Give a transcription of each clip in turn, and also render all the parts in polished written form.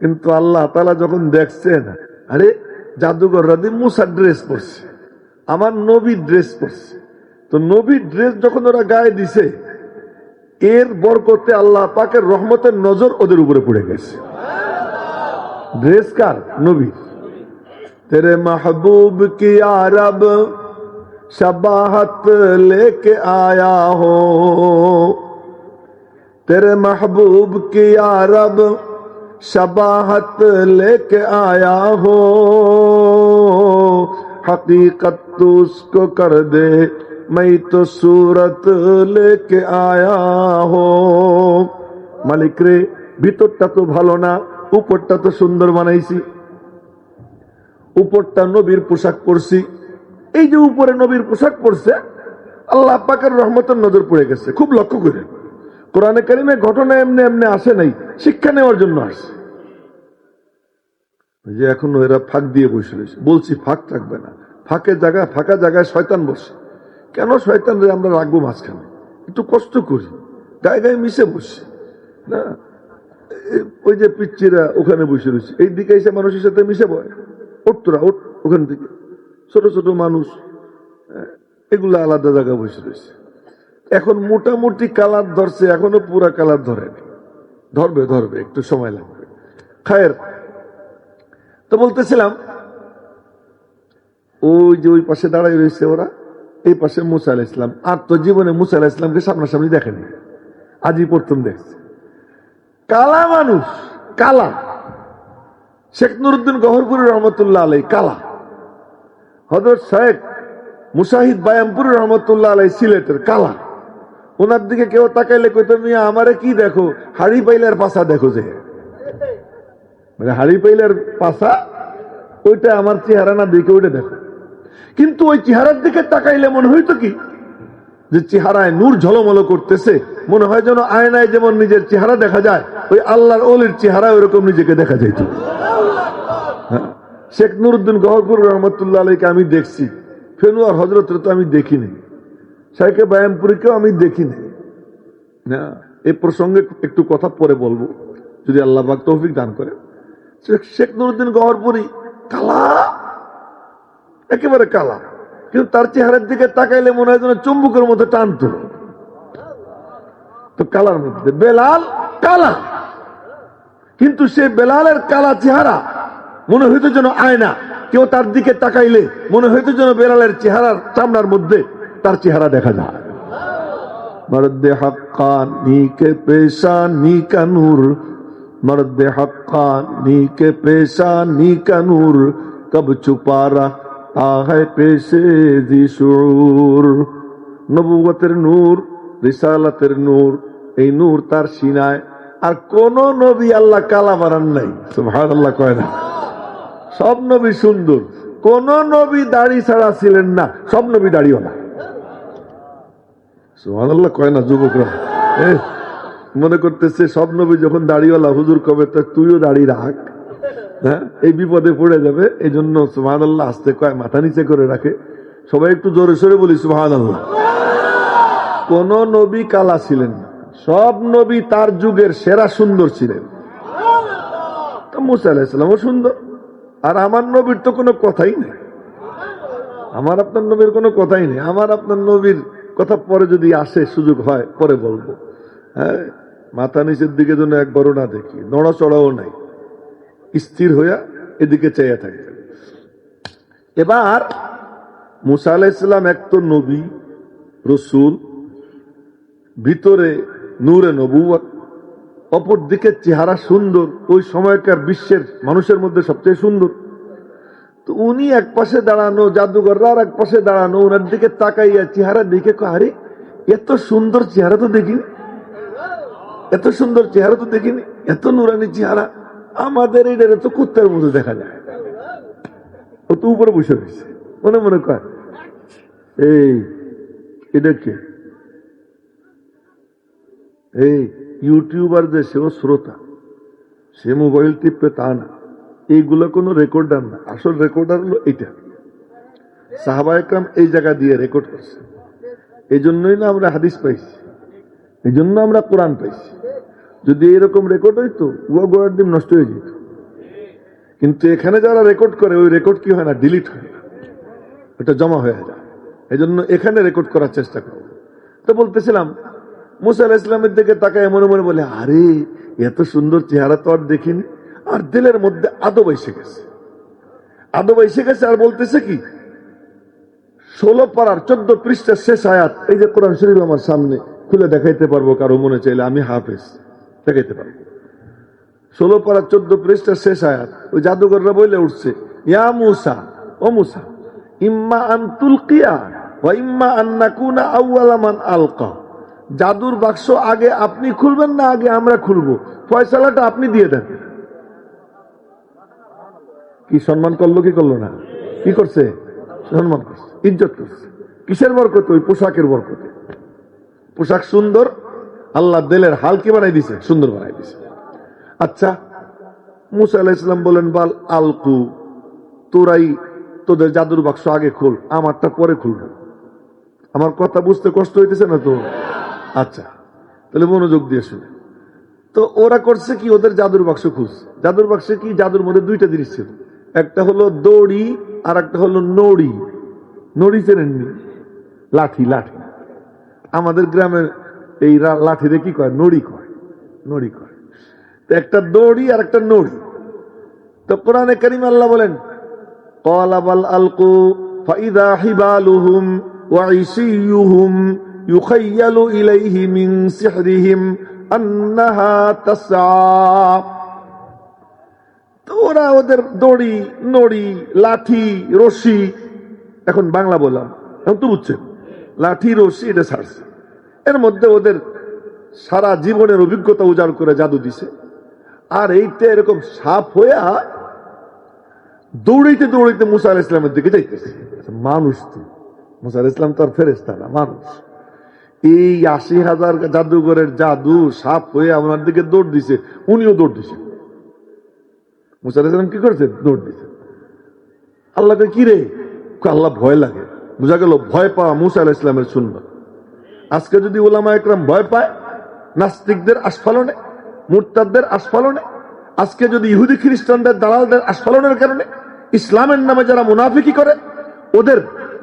কিন্তু আল্লাহ তাআলা যখন দেখছেন, আরে জাদুঘররা দিয়ে মুসার ড্রেস পরছে, আমার নবীর ড্রেস পরছে, তো নবীর ড্রেস যখন ওরা গায়ে দিছে, এর বরকতে আল্লাহ পাকের রহমতের নজর ওদের উপরে পড়ে গেছে। ড্রেস কার? নবী। তেরে মাহবুব কি আরব शबाहत लेके आया हो, तेरे महबूब की अरब शबाहत लेके आया हो, हकीकत तो उसको कर दे मैं तो सूरत लेके आया हो। मालिक रे ভিতরটা তো ভালো না, উপরটা তো সুন্দর বানাইছি, উপরটা নবীর পোশাক পরছি, এই যে উপরে নবীর পোশাক পরছে, আল্লাহ পাকের রহমতের নজর পড়ে গেছে। খুব লক্ষ্য করে, কোরআনে কারিমে ঘটনা এমনি এমনি আসে নাই, শিক্ষা নেওয়ার জন্য আসছে। যে এখন এরা ফাঁক দিয়ে বসে রয়েছে, বলছি ফাঁক থাকবে না, ফাঁকা জায়গায় শয়তান বসে। কেন শয়তান রে আমরা রাখবো মাঝখানে? একটু কষ্ট করি, গায়ে গায়ে মিশে বসে না। ওই যে পিচ্চিরা ওখানে বসে রয়েছে, এই দিকে এসে মানুষের সাথে মিশে বয়, ওঠতরা ওঠ ওখান থেকে, ছোট ছোট মানুষ এগুলো আলাদা জায়গায় বসে রয়েছে। এখন মোটামুটি কালার ধরছে, এখনো পুরা কালার ধরেনি, ধরবে একটু সময় লাগবে। খায়ের তো বলতেছিলাম, ওই যে ওই পাশে দাঁড়াই রয়েছে ওরা, এই পাশে মুসা আলাইহিস সালাম। আর তো জীবনে মুসা আলাইহিস সালামকে সামনাসামনি দেখেনি, আজই প্রথম দেখছে। কালা মানুষ, কালা। শেখ নুরউদ্দিন গহরপুরি রহমতুল্লাহ আলাই কালা। হযরত শেখ মুশাহিদ বায়ামপুরি রহমতুল্লাহ আলাই সিলেটের কালা। ওনার দিকে কেউ তাকাইলে কইতো, মিয়া আমারে কি দেখো? হাড়ি পাইলার পাশা দেখো। যে মানে হাড়ি পাইলার পাশা, ওইটা আমার চেহারা না দেখে ওইটা দেখো। কিন্তু ওই চেহারার দিকে তাকাইলে মনে হইতো কি, যে চেহারায় নূর ঝলমল করতেছে, মনে হয় যেন আয়নায় যেমন নিজের চেহারা দেখা যায়, ওই আল্লাহর ওলির চেহারা ওইরকম নিজেকে দেখা যাইত। শেখ নুরউদ্দিন গহরপুর রহমতুল্লাহ আলাইকে আমি দেখছি, ফেনু আর হযরতরে তো আমি দেখিনি, শেখে বায়ামপুরীকেও আমি দেখিনি না। এই প্রসঙ্গে একটু কথা পরে বলবো যদি আল্লাহ পাক তৌফিক দান করে। শেখ নুরউদ্দিন গহরপুরী কালা, একেবারে কালা, কিন্তু তার চেহারার দিকে তাকাইলে মনে হয় যেন চুম্বকের মতো টানতো। তো কালার মধ্যে বেলাল কালা, কিন্তু সে বেলালের কালা চেহারা মনে হইতো যেন আয়না, কেউ তার দিকে তাকাইলে মনে হইতো যেন বেলালের চেহারার চামড়ার মধ্যে তার চেহারা দেখা যায়। মর্দে হক্কানি কে পেশানি কা নূর, মর্দে হক্কানি কে পেশানি কা নূর, কব ছুপা রহা है পেশে জি শুউর। নবুয়তের নূর, রিসালাতের নূর, এই নূর তার সিনায়। আর কোন নবী আল্লাহ কালা বানান নাই, সুবহানাল্লাহ কয় না। সব নবী সুন্দর, কোন নবী দাড়ি ছাড়া ছিলেন না, সব নবী দাড়িওয়ালা। সুবহানাল্লাহ কয় না যুবকরা? মনে করতেছে সব নবী যখন দাড়িওয়ালা, হুজুর কবে তো তুইও দাড়ি রাখ, হ্যাঁ এই বিপদে পড়ে যাবে। এই জন্য সুবহানাল্লাহ আস্তে কয়, মাথা নিচে করে রাখে। সবাই একটু জোরে সোরে বলি সুবহানাল্লাহ। কোন নবী কালা ছিলেন না, সব নবী তার যুগের সেরা সুন্দর ছিলেন। তো মুসা আলাইহিস সালামও সুন্দর, আর আমার নবীর তো কোনো কথাই নেই, আমার আপনার নবীর কোনো কথাই নেই। আমার আপনার নবীর কথা পরে যদি আসে, সুযোগ হয় পরে বলবো। হ্যাঁ, মাথা নিচের দিকে যেন একবারও না দেখি, নড়াচড়াও নাই, স্থির হইয়া এদিকে চাইয়া থাকবে। এবার মুসা আলাইহিস সালাম এক তো নবী রসুল, ভিতরে নূরে নবুয়ত, অপর দিকে চেহারা সুন্দর, ওই সময়কার বিশ্বের মানুষের মধ্যে সবচেয়ে সুন্দর। তো উনি এক পাশে দাঁড়ানো, জাদুঘররা আর এক পাশে দাঁড়ানো, ওনার দিকে তাকাইয়া চেহারা দেখে, আরে এত সুন্দর চেহারা তো দেখিনি, এত সুন্দর চেহারা তো দেখিনি, এত নুরানি চেহারা, আমাদের এটা তো কুত্তার মতো দেখা যায়। ও তো উপরে বসে রয়েছে, মনে মনে কয় এই এটা কে? এই ইউটিউবার যে সেও শ্রোতা, সে মোবাইল টিপে তা না, এইগুলো কোনো রেকর্ডার না, আসল রেকর্ডার হলো এটা। সাহাবায়ে কেরাম এই জায়গা দিয়ে রেকর্ড করছে, এই জন্যই না আমরা হাদিস পাইছি, এই জন্য আমরা কোরআন পাইছি। যদি এরকম রেকর্ড হইতো, উয়া গোড়ার ডিম নষ্ট হয়ে যেত। কিন্তু এখানে যারা রেকর্ড করে ওই রেকর্ড কি হয় না, ডিলিট হয় না, এটা জমা হয়ে যায়। এই জন্য এখানে রেকর্ড করার চেষ্টা করো। তো বলতেছিলাম মুসা আলাইহিস সালামের দিকে তাকায় মনে মনে বলে, আরে এত সুন্দর চেহারা তো আর দেখিনি। আর দিলের মধ্যে আদব এসে গেছে, আদব এসে গেছে। আর বলতেছে কি, 16 পারার 14 পৃষ্ঠার শেষ আয়াত, এই যে কোরআন শরীফ আমার সামনে খুলে দেখাইতে পারবো কারো মনে চাইলে, আমি হাফেজ, দেখাইতে পারবো। 16 পারার 14 পৃষ্ঠার শেষ আয়াত, ওই জাদুঘররা বলে উঠছে, ইয়া মুসা, ও মুসা, ইম্মা আন তুলকিয়া ওয়া ইম্মা আন নাকুনা আউওয়ালা মান আলকা। জাদুর বাক্স আগে আপনি খুলবেন না আগে আমরা খুলবো, ফয়সালাটা আপনি দিয়ে দেন। কি সম্মান করলো কি করলো না? কি করছে? সম্মান করছে, ইজ্জত করছে। কিসের বরকতে? ওই পোশাকের বরকতে। পোশাক সুন্দর, আল্লাহ দিলের হাল কি বানাই দিছে, সুন্দর বানাই দিছে। আচ্ছা, মুসা আলাইহিস সালাম বলেন, বাল আলকু, তোরাই তোদের জাদুর বাক্স আগে খোল, আমারটা পরে খুলবো। আমার কথা বুঝতে কষ্ট হইতেছে না তো? আচ্ছা, তাহলে মনোযোগ দিয়ে শুনে। তো ওরা করছে কি, ওদের জাদুর বাক্স খুঁজছে। জাদুর বাক্সে কি, জাদুর মধ্যে দুইটা জিনিস ছিল, একটা হলো দড়ি আর একটা হলো নড়ি। নড়ি চেনেননি? লাঠি, লাঠি। আমাদের গ্রামের এই লাঠিরে কি কয়? নড়ি কয়, নড়ি কয়। তো একটা দড়ি আর একটা নড়ি। তো কোরআনে কারীম আল্লাহ বলেন, ক্বালা বাল আলকু ফাইদা হিবালুহুম ওয়া ইসিয়ুহুম ইউখায়্যালু ইলাইহি মিন সিহরিহিম আন্নাহা তাসআ। তো ওরা ওদের দড়ি, নড়ি, লাঠি, রশি, এখন বাংলা বললাম, এখন তো বুঝছেন, লাঠি রশি এটা ছাড়ছে। এর মধ্যে ওদের সারা জীবনের অভিজ্ঞতা উজাড় করে জাদু দিছে। আর এইটা এরকম সাপ হইয়া দৌড়াইতে দৌড়াইতে মুসা আলাইহিস সালামের দিকে যাইতেছে। মানুষ তো, মুসা আলাইহিস সালাম তো আর ফেরেশতা না, মানুষ। এই 80,000 জাদুঘরের জাদু সাপ হয়ে আমার দিকে দৌড় দিছে, উনিও দৌড় দিছে। মুসা আলাইহিস সালাম কি করেছে? দৌড় দিছে। আল্লাহকে কি রে? আল্লাহ ভয় লাগে। বুঝা গেল ভয় পাওয়া মুসা আলাইহিস সালামের সুন্নাত। আজকে যদি উলামা একরাম ভয় পায় নাস্তিকদের আস্ফালনে, মুরতাদদের আস্ফালনে, আজকে যদি ইহুদি খ্রিস্টানদের দালালদের আস্ফালনের কারণে, ইসলামের নামে যারা মুনাফিকি করে ওদের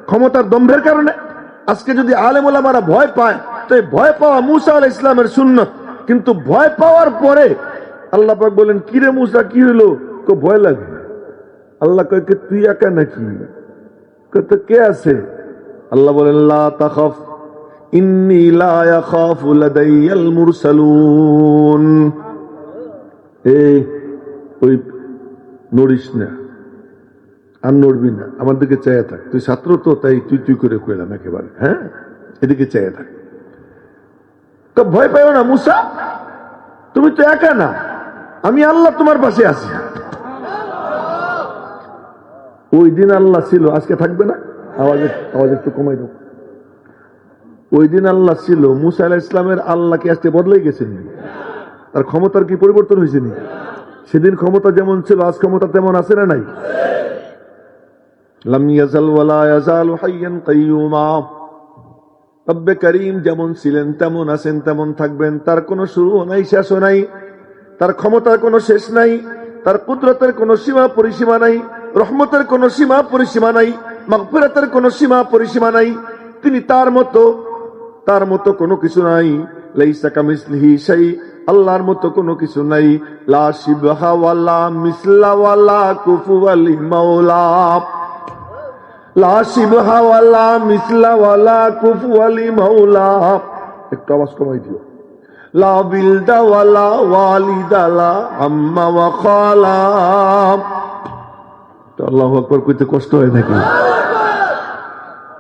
ক্ষমতার দম্ভের কারণে আজকে যদি আলেম ওলামারা ভয় পায়, তো এই ভয় পাওয়া মুসা আলাইহিস সালামের সুন্নাত। কিন্তু ভয় পাওয়ার পরে আল্লাহ পাক বলেন, কিরে মুসা কি হইলো? ভয় লাগে। আল্লাহ কয়, তুই একা নাকি? তো কে আছে? আল্লাহ বলেন, লা তাখাফ ইন্নী লা ইয়াখাফু লাদাইয়াল মুরসালুন। এই ওই নড়িস না, আর নড়বি না, আমার দিকে চেয়ে থাক। তুই ছাত্র তো, তাই তুই তুই করে কইলাম একেবারে, হ্যাঁ, এদিকে চেয়ে থাক। তো ভয় পাইও না মুসা, তুমি তো একা না, আমি আল্লাহ তোমার পাশে আছি। ওই দিন আল্লাহ ছিল, আজকে থাকবে না। আওয়াজ একটু কমাই দাও। ওই দিন আল্লাহ ছিল, মুসা আলাইহিস সালামের আল্লাহ কি আজকে বদলে গেছেন? তার ক্ষমতার কি পরিবর্তন হয়েছে? সেদিন ক্ষমতা যেমন ছিল আজ ক্ষমতা তেমন আছে না নাই? লাম ইয়াজাল ওয়ালা ইয়াজালু হাইয়ান কাইয়ুমা। রব্বে করিম যেমন ছিলেন তেমন আছেন, তেমন থাকবেন। তার কোনো শুরু নাই, শেষও নাই। তার ক্ষমতার কোনো শেষ নাই, তার কুদরতের কোনো সীমা পরিসীমা নাই, রহমতের কোনো সীমা পরিসীমা নাই, মাগফিরাতের কোনো সীমা পরিসীমা নাই। তিনি তার মতো কোনো কিছু নাই। লাইসা কামিসলিহি শাই, আল্লাহর মতো কোনো কিছু নাই। লা শিবহা ওয়ালা মিসলা ওয়ালা কুফুয়াল মাওলা। লা শিবহা ওয়ালা মিসলা ওয়ালা কুফুয়াল মাওলা। একটু আওয়াজ কমাই দিও। লা বিলদা ওয়ালা ওয়ালিদা লা আম্মা ওয়া খালা। তো আল্লাহু আকবার কইতে কষ্ট হয় নাকি?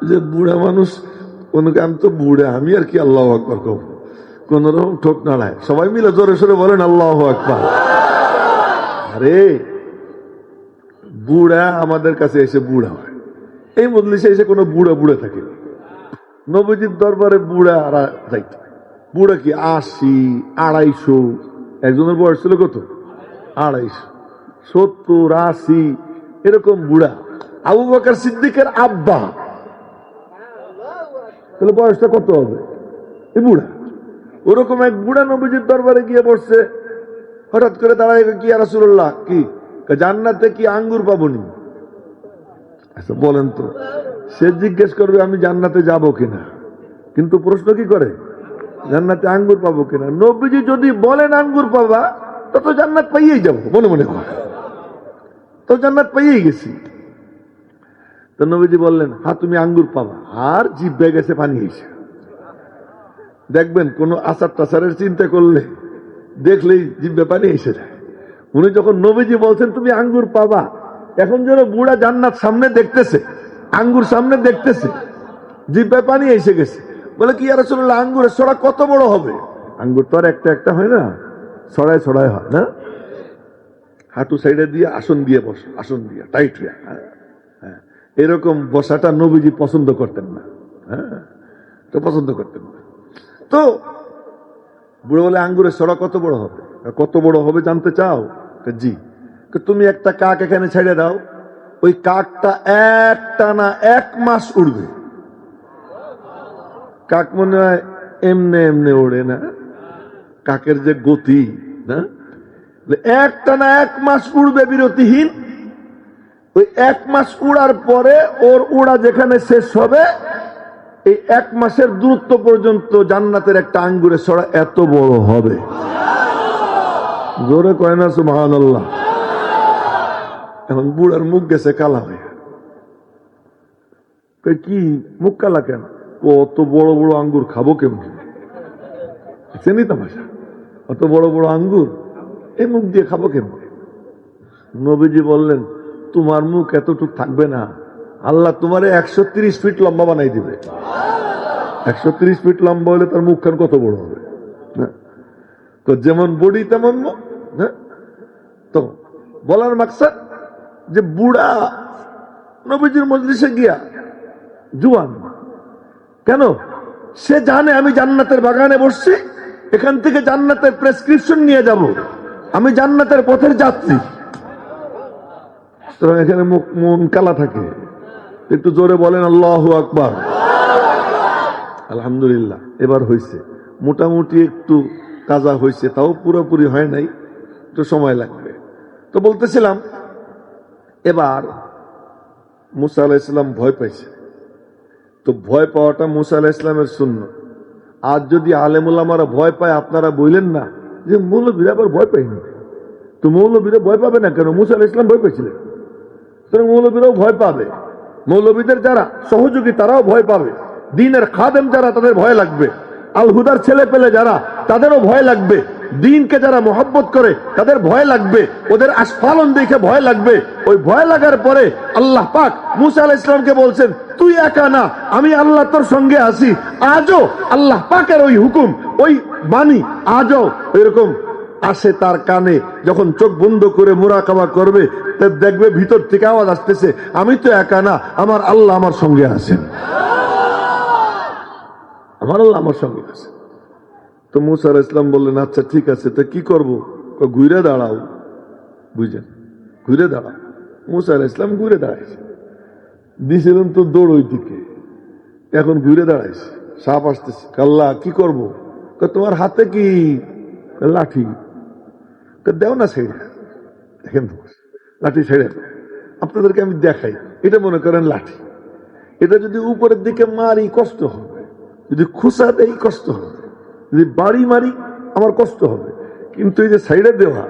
যে বুড়া মানুষ, আমি তো বুড়া, আমি আর কি আল্লাহু আকবার কব? কোন রকম ঠোক নাড়ায়, সবাই মিলে জোরে সোরে বলেন আল্লাহু আকবার। আরে বুড়া আমাদের কাছে এসে বুড়া হয়, এই মজলিসে এসে কোনো বুড়া বুড়া থাকে? নবীজির দরবারে বুড়া আর যাইতে, বুড়া কি 80, 250? একজনের বয়স ছিল কত? 250, 70, 80 এরকম বুড়া। আবু বকর সিদ্দিকের আব্বা, তাহলে বয়সটা কত হবে? এই বুড়া। ওরকম এক বুড়া নবীজির দরবারে গিয়ে বসছে। হঠাৎ করে দাঁড়ায়, কি ইয়া রাসূলুল্লাহ, কি জান্নাতে কি আঙ্গুর পাবনি? আচ্ছা বলেন তো, সে জিজ্ঞেস করবে আমি জান্নাতে যাব কিনা, কিন্তু প্রশ্ন কি করে জান্নাতে আঙ্গুর পাবো কিনা। নবীজি যদি বলেন আঙ্গুর পাবা, তো জান্নাত পাইয়েই যাবো, মনে মনে করে তো জান্নাত পাইয়েই গেছি। তো নবীজি বললেন হ্যাঁ তুমি আঙ্গুর পাবা, আর জিভে গেছে পানি এসে। দেখবেন কোন আচার টাচারের চিন্তা করলে দেখলেই জিভে পানি এসে যায়। উনি যখন নবীজি বলছেন তুমি আঙ্গুর পাবা, এখন যেন বুড়া জান্নাত সামনে দেখতেছে, আঙ্গুর সামনে দেখতেছে, জিভে পানি এসে গেছে। বলে কি ইয়া রাসূলুল্লাহ, আঙ্গুরের ছড়া কত বড় হবে? আঙ্গুর তো আর একটা একটা হয় না, ছড়ায় ছড়ায় হয় না। হাঁটু সাইডে দিয়ে আসন দিয়ে বসো, আসন দিয়ে টাইট হয়ে, হ্যাঁ এরকম বসাটা নবীজি পছন্দ করতেন না। হ্যাঁ তো পছন্দ করতেন না। তো বুড়ো বলে আঙ্গুরের ছড়া কত বড় হবে? কত বড় হবে জানতে চাও? জি। তুমি একটা কাক এখানে ছেড়ে দাও, ওই কাকটা একটানা 1 মাস উড়বে। কাক মনে হয় এমনে এমনে ওড়ে না, কাকের যে গতি না, একটানা 1 মাস উড়বে বিরতিহীন। ওই 1 মাস উড়ার পরে ওর উড়া যেখানে শেষ হবে, এই 1 মাসের দূরত্ব পর্যন্ত জান্নাতের একটা আঙ্গুরের ছড়া এত বড় হবে। জোরে কয় না সুবহানাল্লাহ। এখন বুড়ার মুখ গেছে কালা হয়ে। কি মুখ কালা কেন? অত বড় বড় আঙ্গুর খাবো কেমন? চেনি তামাশা, অত বড় বড় আঙ্গুর এই মুখ দিয়ে খাবো কেমন? নবীজি বললেন তোমার মুখ এতটুক থাকবে না, আল্লাহ তোমারে 130 ফিট লম্বা বানাই দিবে। 130 ফিট লম্বা হলে তার মুখখান কত বড় হবে? তো যেমন বডি তেমন মুখ। তো বলার মাকসাদ যে বুড়া নবীজির মজলিসে গিয়া জুয়ান কেন? সে জানে আমি জান্নাতের বাগানে বসছি, এখান থেকে জান্নাতের প্রেসক্রিপশন নিয়ে যাব, আমি জান্নাতের পথের যাত্রী। সুতরাং এখানে মন কালা থাকে। একটু জোরে বলেন আল্লাহু আকবার। আলহামদুলিল্লাহ এবার হয়েছে, মোটামুটি একটু কাজা হয়েছে, তাও পুরোপুরি হয় নাই, একটু সময় লাগবে। তো বলতেছিলাম এবার মুসা আলাইহিস সালাম ভয় পাইছে। তো ভয় পাওয়াটা মুসা আলাইহিস সালামের সুন্নাত। আজ যদি আলেম উলামারা ভয় পায়, আপনারা বললেন না যে মৌলবীরা আবার ভয় পায়নি। তো মৌলবীরা ভয় পাবে না কেন? মুসা আলাইহিস সালাম ভয় পাইছিলেন, সুতরাং মৌলবীরাও ভয় পাবে। মৌলবীদের যারা সহযোগী তারাও ভয় পাবে, দ্বীনের খাদেম যারা তাদের ভয় লাগবে, আল হুদার ছেলে পেলে যারা তাদেরও ভয় লাগবে, দ্বীনকে যারা মোহাব্বত করে তাদের ভয় লাগবে, ওদের আস্ফালন দেখে ভয় লাগবে। ওই ভয় লাগার পরে আল্লাহ পাক মুসা আলাইহিস সালামকে বলছেন তুই একা না, আমি আল্লাহ তোর সঙ্গে আছি। আজও আল্লাহ পাকের ওই হুকুম, ওই বাণী আজও এরকম আসে তার কানে। যখন চোখ বন্ধ করে মুরাকাবা করবে, দেখবে ভিতর থেকে আওয়াজ আসতেছে আমি তো একা না, আমার আল্লাহ আমার সঙ্গে আছেন, আমার আল্লাহ আমার সঙ্গে আছে। তো মুসা আলাইহিস সালাম বললেন আচ্ছা ঠিক আছে, তো কি করবো? ঘুরে দাঁড়াও, বুঝলেন, ঘুরে দাঁড়াও। মুসা আলাইহিস সালাম ঘুরে দাঁড়াইছে, দিয়েছিলেন তো দৌড় ওই দিকে, এখন ঘুরে দাঁড়াইছে, সাপ আসতেছে। আল্লাহ কি করবো? তোমার হাতে কি? লাঠি। দেও না ছেড়ে, দেখেন লাঠি ছেড়ে আপনাদেরকে আমি দেখাই। এটা মনে করেন লাঠি, এটা যদি উপরের দিকে মারি কষ্ট হবে, যদি খুসা দেই কষ্ট হবে, যদি বাড়ি মারি আমার কষ্ট হবে, কিন্তু এই যে সাইডে দেওয়া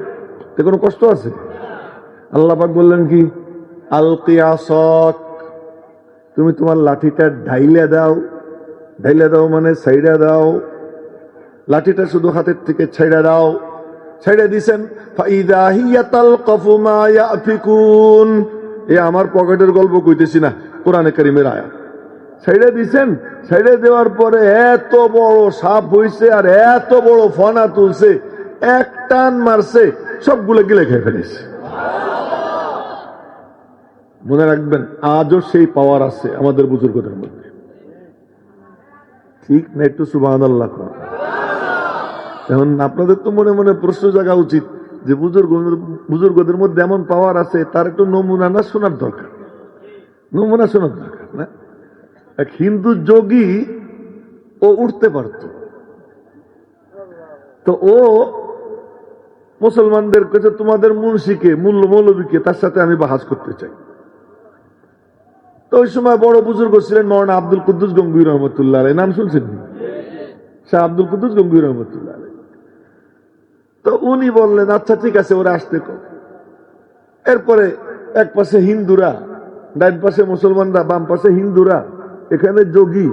এতে কোনো কষ্ট আছে? আল্লাহ পাক বললেন কি আলকি আসক, তুমি তোমার লাঠিটা ঢাইলে দাও। ঢাইলে দাও মানে সাইডে দাও, লাঠিটা শুধু হাতের থেকে ছেড়ে দাও। ছেড়ে দিছেন ফাইদা হিয়া তালকাফু মা ইয়াফিকুন। এ আমার পকেটের গল্প কইতেছি না, কোরআনে কারীমের আয়াত। ছেড়ে দিছেন, ছেড়ে দেওয়ার পরে এত বড় সাপ হইছে আর এত বড় ফনা তুলছে, এক টান মারছে, সবগুলো গিলে খেয়ে ফেলেছে। মনে রাখবেন আজও সেই পাওয়ার আছে আমাদের বুজুর্গদের মধ্যে, ঠিক না? একটু সুবহানাল্লাহ। এখন আপনাদের তো মনে মনে প্রশ্ন জাগা উচিত যে বুজুর্গদের মধ্যে এমন পাওয়ার আছে, তার একটু নমুনা না শোনার দরকার, নমুনা শোনার দরকার না? এক হিন্দু যোগী ও উঠতে পারত, তো ও মুসলমানদের কাছে তোমাদের মুন্সিকে মৌলবীকে তার সাথে আমি বাহাজ করতে চাই। তো ওই সময় বড় বুজুর্গ ছিলেন মৌলানা আব্দুল কুদ্দুস গঙ্গুই রহমতুল্লাহ আলাইহি, নাম শুনছেন? শাহ আব্দুল কুদ্দুস গঙ্গুই রহমতুল্লাহ আলাইহি। তো উনি বললেন আচ্ছা ঠিক আছে, ওরা আসতে কর। এরপরে এক পাশে হিন্দুরা, ডান পাশে মুসলমানরা, বাম পাশে হিন্দুরা, এখানে যোগী,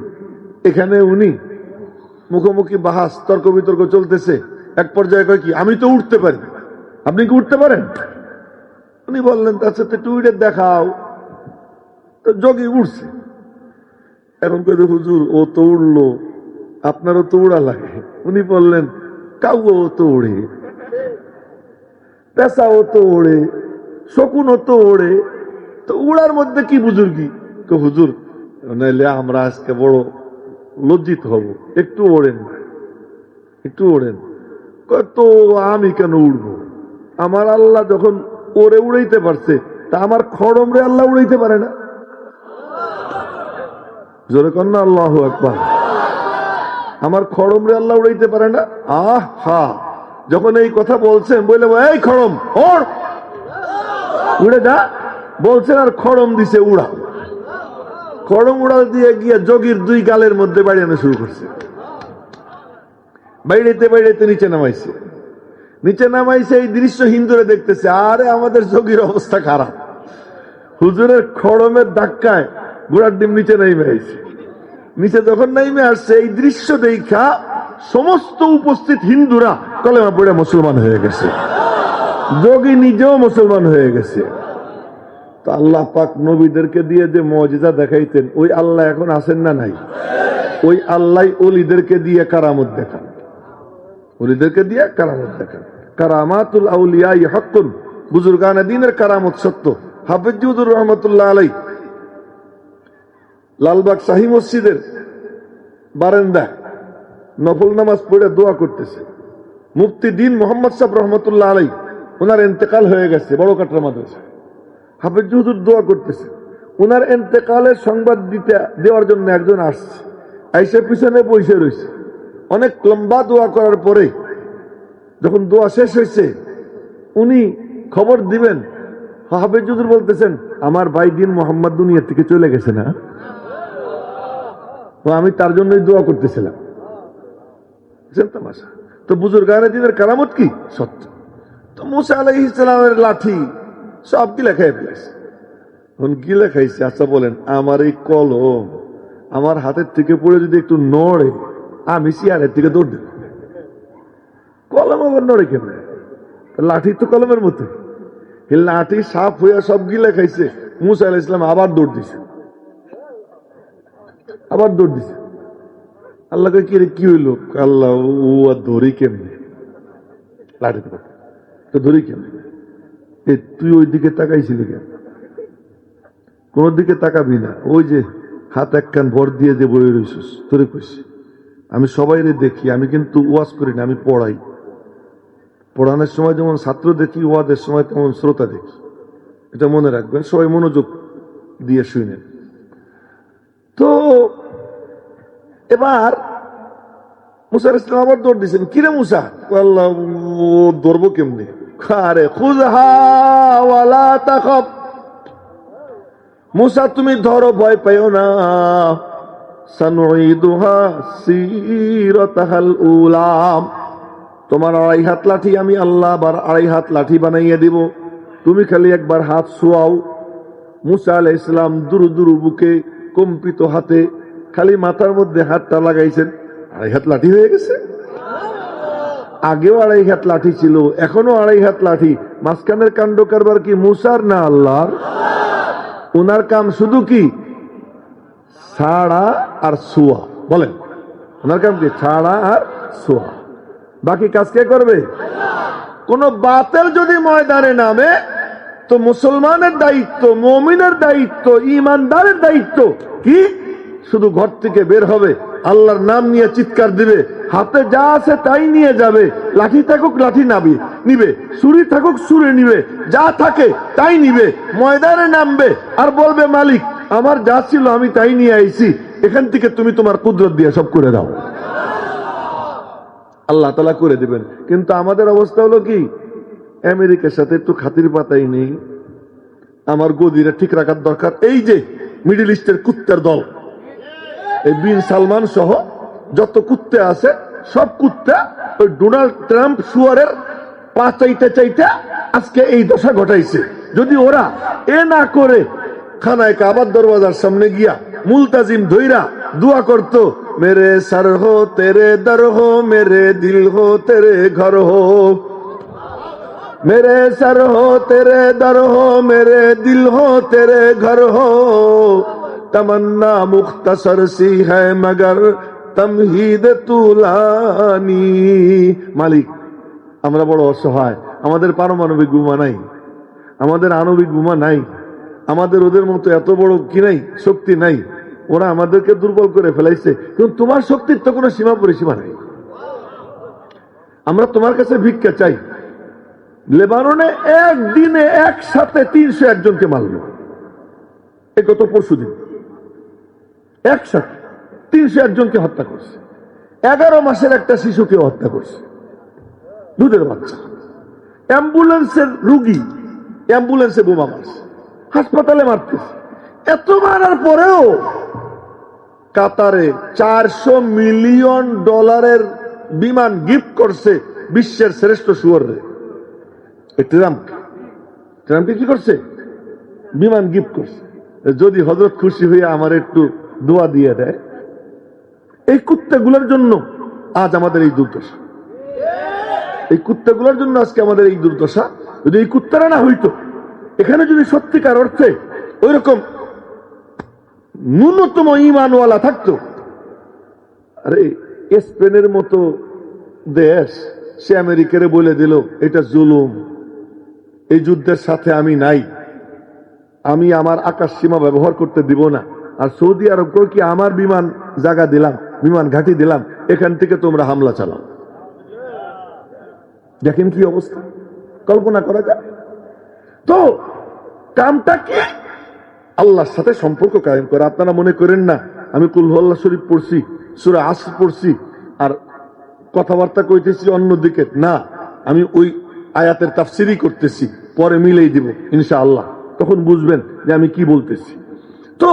এখানে উনি, মুখোমুখি বাহাস, তর্ক বিতর্ক চলতেছে। এক পর্যায়ে কয় কি, আমি তো উঠতে পারি, আপনি কি উঠতে পারেন? উনি বললেন তার সাথে একটু উঠে দেখাও। তো যোগী উঠছে। এখন কে হুজুর ও তো উঠলো, আপনারও তো উড়া লাগে। উনি বললেন কাউও তো ওড়ে, পেশাও তো ওড়ে, শকুনও তো ওড়ে, তো উড়ার মধ্যে কি বুজুর্গি? তো হুজুর নাইলে আমরা আজকে বড় লজ্জিত হব, একটু ওড়েন, একটু ওড়েন। তো আমি কেন উড়বো? আমার আল্লাহ যখন ওরে উড়াইতে পারছে, তা আমার খড়মরে আল্লাহ উড়াইতে পারে না? জোরে কন্যা আল্লাহু আকবার। আমার খড়মরে আল্লাহ উড়াইতে পারে না? আহ হা, যখন এই কথা বলছেন বলে এই খড়ম ওড়, উড়ে যা বলছেন, আর খড়ম দিছে উড়া। খড়ম উড়া দিয়ে গিয়ে যোগীর দুই গালের মধ্যে বাড়িয়ানো শুরু করছে। বাইরেতে বাইরেতে নিচে নামাইছে, নিচে নামাইছে। এই দৃশ্য হিন্দুরা দেখতেছে, আরে আমাদের যোগীর অবস্থা খারাপ। হুজুরের খড়মের ধাক্কায় ঘোড়ার ডিম নিচে নেমে আসছে। নিচে যখন নেমে আসছে, এই দৃশ্য দেখা সমস্ত উপস্থিত হিন্দুরা কলেমা পড়ে মুসলমান হয়ে গেছে, যোগী নিজেও মুসলমান হয়ে গেছে। তো আল্লাহ পাক নবীদেরকে দিয়ে যে মুজিজা দেখাইতেন, ওই আল্লাহ এখন আছেন না নাই? ওই আল্লাহ ওলিদেরকে দিয়ে কারামত দেখান, ওলিদেরকে দিয়ে কারামত দেখান। কারামাতুল আউলিয়া হাক্কুন, বুজুর্গানে দ্বীনের কারামত সত্য। হাফেজ হুজুর রহমতুল্লাহ আলাইহি লালবাগ শাহী মসজিদের বারান্দায় নফল নামাজ পড়ে দোয়া করতেছে। মুফতি দ্বীন মোহাম্মদ সাহেব রহমতুল্লাহ আলাইহি, ওনার ইন্তেকাল হয়ে গেছে বড় কাটরা মাদ্রাসা। হাফেজ হুজুর দোয়া করতেছে। ওনার ইন্তেকালের সংবাদ দেওয়ার জন্য একজন আসছে, আইসে পিছনে বসে রয়েছে। অনেক লম্বা দোয়া করার পরে যখন দোয়া শেষ হয়েছে, উনি খবর দিবেন। হাফেজ হুজুর বলতেছেন, আমার ভাই দ্বীন মোহাম্মদ দুনিয়া থেকে চলে গেছে না, আমি তার জন্যই দোয়া করতেছিলাম। তো বুজুর্গানে দ্বীনের কারামত কি সত্য। তো মুসা আলাইহিস সালামের লাঠি সব গিলা খাই ফেলেছে। গিলা খাইছে। আচ্ছা বলেন, আমার এই কলম আমার হাতের থেকে পড়ে যদি একটু নড়ে, আমি চেয়ারের থেকে দৌড় দেব। কলম আবার নড়ে কেমন? লাঠি তো কলমের মতো। লাঠি সাপ হইয়া সব গিলা খাইছে। মুসা আলাইহিস সালাম আবার দৌড় দিছে, আবার দৌড় দিছে। আল্লাহকে কি হইল? আল্লাহ ও আর ধরি কেমনে? লাঠি তো ধরি কেমনে? তুই ওই দিকে তাকাইছিলি কেন? কোন দিকে তাকাবি না। ওই যে হাত এক কান ভর দিয়ে যে বই রইছিস, তোরে কইছি আমি সবাই দেখি। আমি কিন্তু ওয়াজ করি না, আমি পড়াই। পড়ানোর সময় যেমন ছাত্র দেখি, ওয়াজের সময় তেমন শ্রোতা দেখি। এটা মনে রাখবেন, সবাই মনোযোগ দিয়ে শুনেন। তো এবার মুসা আলাইহিস সালাম আবার দৌড় দিয়েছেন। কিরে মুসা? আল্লাহ ও দৌড়বো কেমনি? আরে খুযহা ওয়ালা তাখাফ, মুসা তুমি ধরো, ভয় পাইও না। সানুঈদুহা সিরাতাহাল উলা, তোমার 2.5 হাত লাঠি আমি আল্লাহ আবার 2.5 হাত লাঠি বানাইয়া দিব, তুমি খালি একবার হাত ছোঁয়াও। মুসা আলাইহিস সালাম দুরু দুরু বুকে কম্পিত হাতে খালি মাথার মধ্যে হাতটা লাগাইছেন, 2.5 হাত লাঠি হয়ে গেছে। আগেও 2.5 হাত লাঠি ছিল, এখনো 2.5 হাত লাঠি। মাঝখানের কাণ্ড কারবার কি মুসার না আল্লাহর? ওনার কাম শুধু কি ছাড়া আর ছোঁয়া। বলেন ওনার কাম কি? ছাড়া আর ছোঁয়া। বাকি কাজ কে করবে? কোন বাতিল যদি ময়দানে নামে, তো মুসলমানের দায়িত্ব, মুমিনের দায়িত্ব, ইমানদারের দায়িত্ব কি? শুধু ঘর থেকে বের হবে, আল্লাহর নাম নিয়ে চিৎকার দিবে, হাতে যা আছে তাই নিয়ে যাবে। লাঠি থাকুক লাঠি নিবে, ছুরি থাকুক ছুরি নিবে, যা থাকে তাই নিবে। ময়দানে নামবে আর বলবে, মালিক আমার যা ছিল আমি তাই নিয়ে আইছি, এখান থেকে তুমি তোমার কুদরত দিয়ে সব করে দাও। আল্লাহ তাআলা করে দিবেন। কিন্তু আমাদের অবস্থা হলো কি? আমেরিকার সাথে একটু খাতির পাতাই নেই, আমার গদিটা ঠিক রাখার দরকার। এই যে মিডল ইস্টের কুত্তার দল, এই বিন সালমান সহ যত কুত্তে আছে সব কুত্তা ওই ডোনাল্ড ট্রাম্প শুয়ারের পা চাইতে চাইতে আজকে এই দশা ঘটাইছে। যদি ওরা এ না করে খানায় কাবার দরওয়াজার সামনে গিয়া মুলতাজিম ধইরা দোয়া করত, মেরে সর হো তেরে দর হো, মেরে দিল হো তেরে ঘর হো, मेरे सर हो तेरे दर हो, मेरे दिल हो तेरे घर हो, तमन्ना मुख्तसर सी है मगर तमहीद तुलानी। মালিক, আমরা বড় অসহায়, আমাদের পারমাণবিক বোমা নাই, আমাদের আণবিক বোমা নাই, আমাদের ওদের মতো এত বড় কি নাই, শক্তি নাই, ওরা আমাদেরকে দুর্বল করে ফেলাইছে, কিন্তু তোমার শক্তির তো কোনো সীমা পরিসীমা নাই। আমরা তোমার কাছে ভিক্ষা চাই। লেবাননে একদিনে একসাথে 301 জনকে মারল, এই গত পরশুদিন একসাথে 301 জনকে হত্যা করছে। 11 মাসের একটা শিশুকে হত্যা করছে, দুধের বাচ্চা। অ্যাম্বুলেন্সের রুগী, অ্যাম্বুলেন্সে বোমা মারছে, হাসপাতালে মারতেছে। এত মারার পরেও কাতারে $400 মিলিয়ন বিমান গিফট করছে বিশ্বের শ্রেষ্ঠ শুয়োরে। ট্রাম্পকে কি করছে? বিমান গিফট করছে। যদি হযরত খুশি হয়ে আমার একটু দোয়া দিয়ে দেয়, এই কুত্তাগুলোর জন্য আজ আমাদের এই দুর্দশা, এই কুত্তাগুলোর জন্য আজকে আমাদের এই দুর্দশা। যদি এই কুত্তারা না হইতো, এখানে যদি সত্যিকার অর্থে ওই রকম ন্যূনতম ঈমানওয়ালা থাকতো, আরে স্পেনের মতো দেশ সে আমেরিকারে বলে দিল এটা জুলুম, এই যুদ্ধের সাথে আমি নাই, আমি আমার আকাশ সীমা ব্যবহার করতে দিব না। আর সৌদি আরবকেও কি আমার বিমান জায়গা দিলাম, বিমান ঘাঁটি দিলাম, এখান থেকে তোমরা হামলা চালাও। দেখেন কি অবস্থা, কল্পনা করা যায়? তো কামটা কি? আল্লাহর সাথে সম্পর্ক কায়েম করা। আপনারা মনে করেন না আমি কুল হুয়াল্লাহ শরীফ পড়ছি, সূরা আসর পড়ছি আর কথাবার্তা কইতেছি অন্যদিকে না, আমি ওই আয়াতের তাফসিরই করতেছি, পরে মিলেই দিব ইনশাআল্লাহ, তখন বুঝবেন যে আমি কি বলতেছি। তো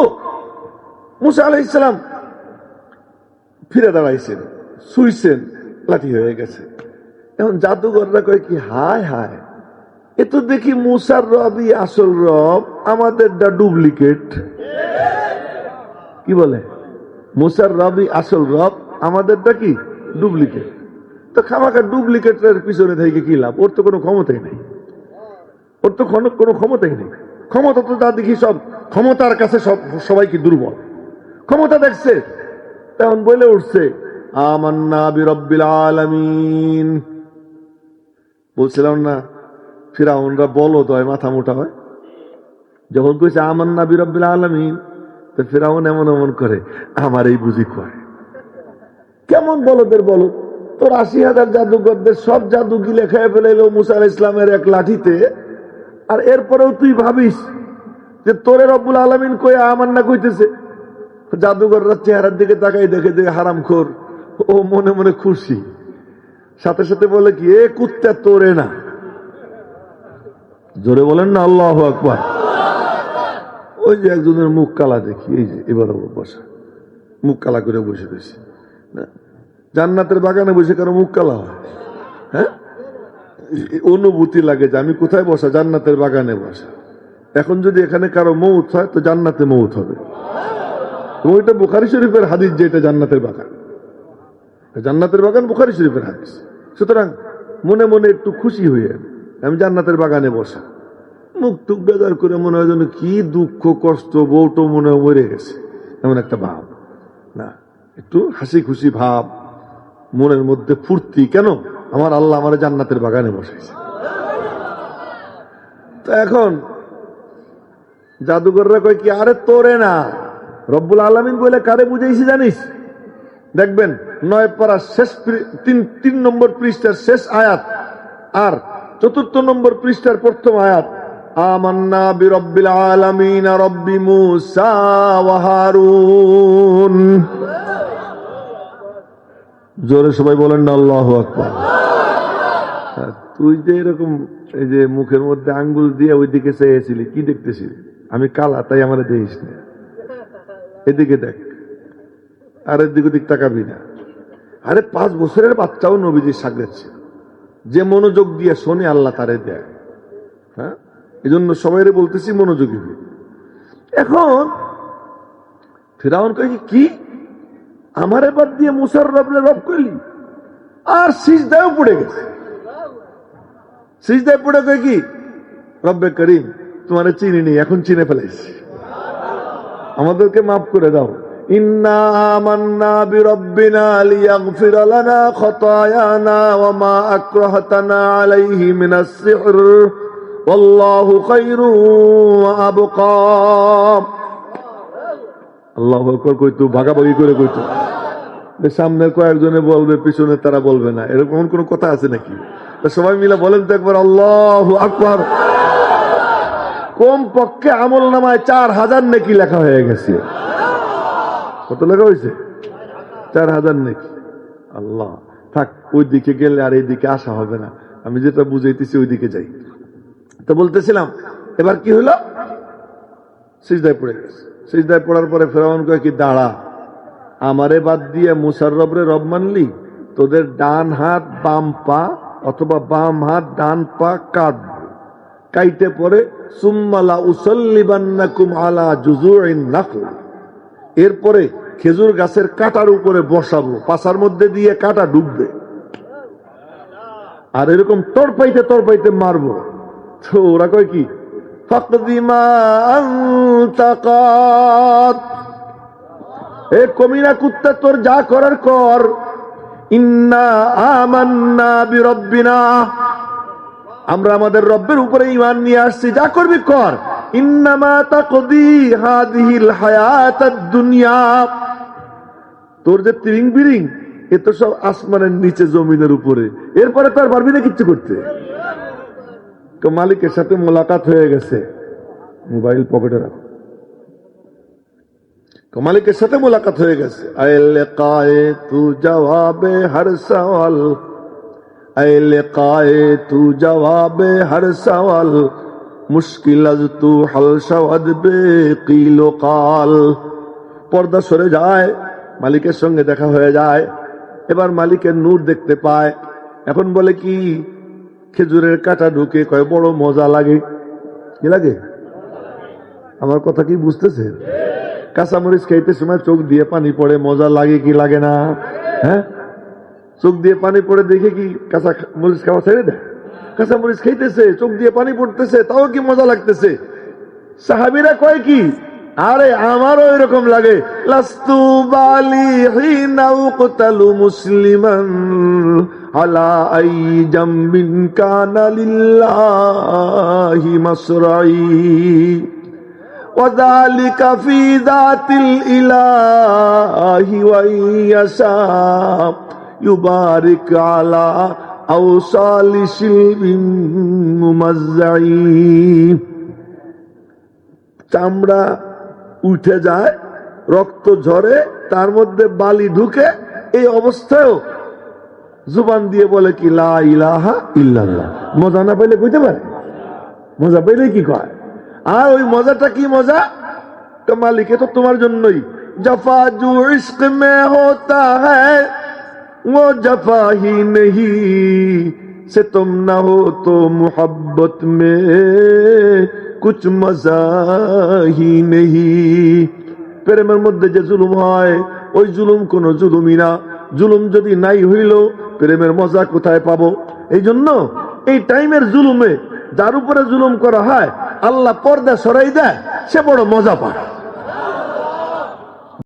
মুসা আলাইহিস সালাম ফিরে দাঁড়াইছেন, শুইছেন, লাঠি হয়ে গেছে। এখন জাদুঘররা কয় কি, হায় হায়, এ তো দেখি মুসার রবই আসল রব, আমাদেরটা ডুপ্লিকেট। কি বলে? মুসার রবই আসল রব, আমাদেরটা কি ডুপ্লিকেট। তো খামাখা ডুপ্লিকেটের পিছনে থেকে কি লাভ? ওর তো কোনো ক্ষমতাই নেই, ওর তো কোনো ক্ষমতাই নেই। ক্ষমতা তো যা দেখি সব ক্ষমতার কাছে সবাইকে দুর্বল। ক্ষমতা দেখছে তখন বলে উঠছে আমান্না বিরব্বিল আলামিন। বলছিলাম না ফিরাউনরা বলদ হয়, মাথা মোটা হয়। যখন কইছে আমান্না বিরব্বিল আলামিন, তো ফিরাউন এমন এমন করে আমার এই বুঝি কয়। কেমন বলদের বলদ? তোর ৮০,০০০ জাদুঘরদের সব জাদু গিলে খেয়ে ফেলাইল মুসা আলাইহিস সালামের এক লাঠিতে, আর এরপরেও তুই ভাবিস যে তোরে রব্বুল আলামিন কয়ে আমান্না কইতেছে। জাদুঘররা চেহারার দিকে তাকাই, দেখে যে হারামখোর, ও মনে মনে খুশি, সাথে সাথে বলে কি, এ কুত্তা তোরে না। জোরে বলেন না আল্লাহু আকবার। ওই যে একজনের মুখ কালা দেখি, এই যে এবার বসা, মুখ কালা করে বসে রয়েছে। জান্নাতের বাগানে বসে কারো মুখ কালা হয়? হ্যাঁ, অনুভূতি লাগে যে আমি কোথায় বসা, জান্নাতের বাগানে বসা। এখন যদি এখানে কারো মৌত হয় তো জান্নাতে মৌত হবে। ওইটা বুখারী শরীফের হাদিস যে এটা জান্নাতের বাগান, জান্নাতের বাগান বুখারী শরীফের হাদিস। সুতরাং মনে মনে একটু খুশি হয়ে আমি জান্নাতের বাগানে বসা, মুখ টুক বেজার করে মনে হয় যেন কি দুঃখ কষ্ট, বউটো মনে হয় মরে গেছে, এমন একটা ভাব না, একটু হাসি খুশি ভাব মনের মধ্যে ফুর্তি। কেন? আমার আল্লাহ আমার জান্নাতের বাগানে বসাইছে। তো এখন জাদুঘররা কয় কি, আরে তোরে না, রব্বুল আলামিন বলে কারে বুঝাইছি জানিস? দেখবেন ৯ পারা শেষ ৩ নম্বর পৃষ্ঠার শেষ আয়াত আর ৪র্থ নম্বর পৃষ্ঠার প্রথম আয়াত, আমান্না বিরব্বিল আলামিন রব্বি মুসা ওয়া হারুন। জোরে সবাই বলেন না আল্লাহু আকবার। তুই যে এরকম এই যে মুখের মধ্যে আঙ্গুল দিয়ে ওইদিকে চেয়েছিলি, কি দেখতেছিলি? আমি কালা, তাই আমার দেখিস না, এদিকে দেখ, আর এদিক ওদিক তাকাবি না। আরে 5 বছরের বাচ্চাও নবীজির সাগরেদ ছিল, যে মনোযোগ দিয়ে শোনে আল্লাহ তারে দেয়। হ্যাঁ, এই জন্য সবাই বলতেছি মনোযোগী হই। এখন ফিরাউন কয় কি আমার এবার দিয়ে মুসার রবরে রব করলি, আর সিজদায়ও পড়ে গেছে। সিজদায় পড়ে কয় কি, রব্বে করিম তোমারে চিনি নি, এখন চিনে ফেলাইছি, আমাদেরকে মাফ করে দাও। ইন্না আমান্না বিরাব্বিনা লিয়াগফিরা লানা খাতায়ানা ওয়া মা আকরাহতানা আলাইহি মিনাস সিহর ওয়াল্লাহু খায়রু ওয়া আবকা। আল্লাহু আকবার কইতো, ভাগাভাগি করে কইতো। সামনে কয়েকজনে বলবে, পিছনে তারা বলবে না, এরকম কোন কথা আছে নাকি? সবাই মিলে বলেন তো একবার আল্লাহু আকবার। কম পক্ষে আমল নামায় 4000 নেকি লেখা হয়ে গেছে। কত লেখা হয়েছে? 4000 নেকি। আল্লাহ, থাক, ওই দিকে গেলে আর এই দিকে আসা হবে না। আমি যেটা বুঝাইতেছি ওই দিকে যাই। তো বলতেছিলাম, এবার কি হলো? সিজদায় পড়ে গেছে। সিজদায় পড়ার পরে ফেরাউন কয় কি, দাঁড়া, আমারে বাদ দিয়ে মুসার রবরে রব মানলি, তোদের ডান হাত বাম পা অথবা বাম হাত ডান পা কাটবো, কাইতে পরে সুম্মালা উসাল্লিবান্নাকুম আলা জুজুইন নাখল, এরপরে খেজুর গাছের কাটার উপরে বসাবো, পাছার মধ্যে দিয়ে কাটা ডুববে, আর এরকম তরপাইতে তরপাইতে মারবো। তো ওরা কয় কি, ফাকদি মা আনতা কাদ, এ কমিনা কুত্তা, তোর যা করার কর। ইন্না আমান্না বিরাব্বিনা, আমরা আমাদের রব্বের উপরে ঈমান নিয়ে আসছি, যা করবি কর। ইন্নামা তাকদি হাদিহিল হায়াতাদ দুনিয়া, তোর যে তিরিং বিরিং, এ তো সব আসমানের নিচে জমিনের উপরে, এরপরে তো আর পারবি না কিচ্ছু করতে। মালিকের সাথে মোলাকাত হয়ে গেছে, মোবাইল পকেটে রাখো। মালিকের সাথে মোলাকাত হয়ে গেছে। আইলে কায়ে তু জবাবে হর সওয়াল, আইলে কায়ে তু জবাবে হর সওয়াল, মুশকিল আজ তু হল শওয়াদ বে কিল কাল। পর্দা সরে যায়, মালিকের সঙ্গে দেখা হয়ে যায়। এবার মালিকের নূর দেখতে পায়। এখন বলে কি, খেজুরের কাটা ঢুকে কয় বড় মজা লাগে। কি লাগে? আমার কথা কি বুঝতেছে? কাঁচামরিচ খাইতে সময় চোখ দিয়ে পানি পড়ে, মজা লাগে কি লাগে না? হ্যাঁ, চোখ দিয়ে পানি পড়ে দেখে কি কাঁচা মরিচ খাওয়া ছেড়ে দেয়? কাঁচামরিচ খাইতেছে, চোখ দিয়ে পানি পড়তেছে, তাও কি মজা লাগতেছে? সাহাবীরা কয় কি, আরে আমারও এরকম লাগে। লাস্তু বালিহিনা উকতালু মুসলিমান আলা আই জামবিন কানা লিল্লাহি মাসরাই وذلك في ذات الإله وإن يشاء يبارك على أوصال شلب ممزعين। চামড়া উঠে যায়, রক্ত ঝরে, তার মধ্যে বালি ঢুকে, এই অবস্থায়ও জুবান দিয়ে বলে কি লা ইলাহা ইল্লাল্লাহ। মজা না পাইলে কইতে পারে? মজা পাইলে কি কয়? আর ওই মজাটা কি মজা? তো মালিকে তো তোমার জন্যই। জফা জু ইश्क में होता है वो जफा ही नहीं से तुम ना हो तो मोहब्बत में कुछ मजा ही नहीं। প্রেমের মধ্যে যে জুলুম হয়, ওই জুলুম কোন জুলুমই না। জুলুম যদি নাই হইল, প্রেমের মজা কোথায় পাবো? এই জন্য এই টাইমের জুলুমে যার উপরে জুলুম করা হয়, আল্লাহ পর্দা সরাই দেয়, সে বড় মজা পায়।